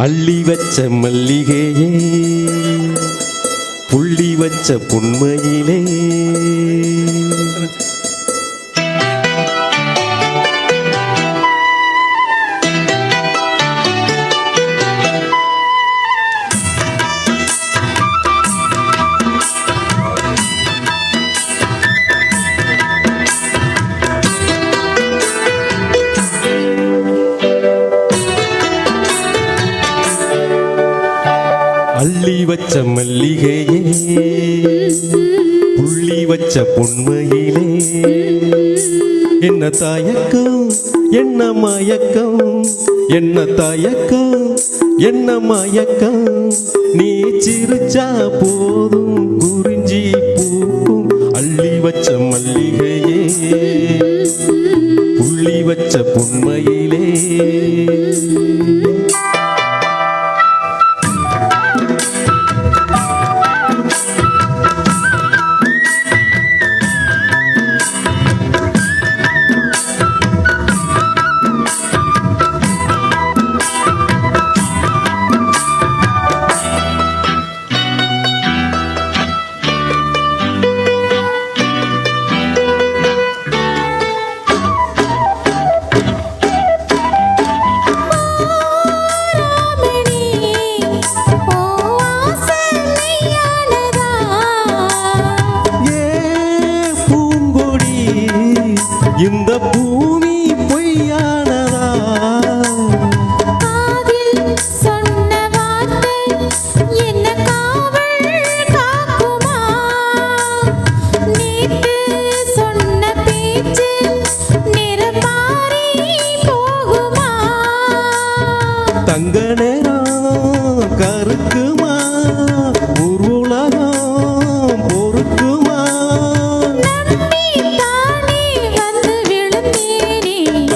அள்ளி வச்ச மல்லிகையே புள்ளி வச்ச புன்மையிலே அள்ளி வச்ச மல்லிகையே புள்ளி வச்ச பொன்மையிலே என்ன தயக்கம் என்ன மயக்கம் என்ன தயக்கம் என்ன மயக்கம் நீ சிரிச்சா போதும் குறிஞ்சி பூக்கும் அள்ளி வச்ச மல்லிகையே புள்ளி வச்ச பொன்மையிலே இந்த பூமி பொய்யானதா காதில் சொன்ன வார்த்தை என்ன காவல் காக்குமா நேற்று சொன்ன பேச்சு நிறமாறி போகுமா தங்க நேரம் கருக்குமா உருளகம் பொறுக்குமா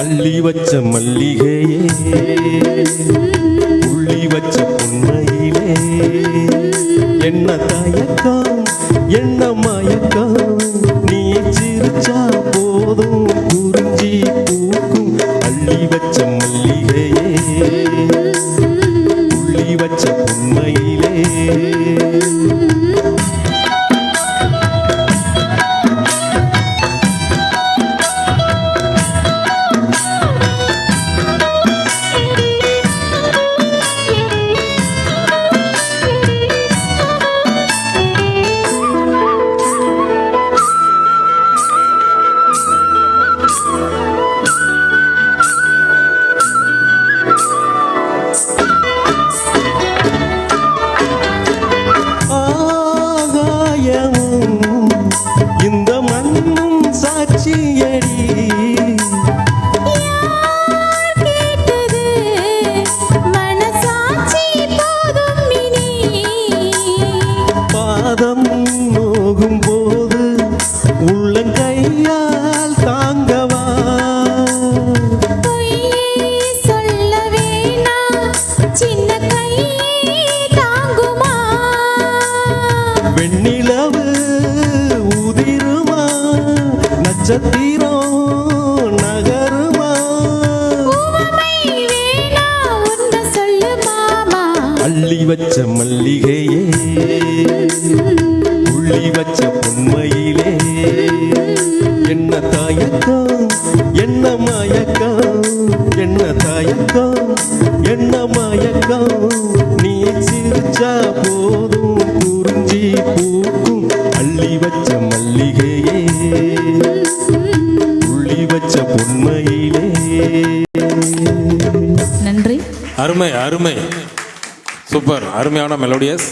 அள்ளி வச்ச மல்லிகையே புள்ளி வச்ச பொன்மையிலே என்ன தயக்கம் என்ன மயக்கம் நீ சிரிச்சா போதும் குறிஞ்சி பூக்கும் அள்ளி வச்ச மல்லிகையே புள்ளி வச்ச பொன்மையிலே இந்த மண்ணும் சாட்சியடி கேட்டது மனசாட்சி போதும் இனி பாதம் நோகும் போது உள்ளங்கையால் தாங்கவா பொய்யே சொல்ல வேணாம் சின்ன கையே தாங்குமா வெண்ணிலவு உதிருமா நட்சத்திரம் நகருமா உவமை வேணாம் உன்னை சொல்லு மாமா அள்ளி வச்ச மல்லிகையே புள்ளி வச்ச பொன்மையிலே என்ன தயக்கம் என்ன மயக்கம் என்ன தயக்கம் என்ன மயக்கம் நீ சிரிச்சா போதும் குறிஞ்சி பூக்கும் அள்ளி வச்ச மல்லிகையே புள்ளி வச்ச பொன்மையிலே. நன்றி. அருமை அருமை, சூப்பர், அருமையான மெலோடியஸ்.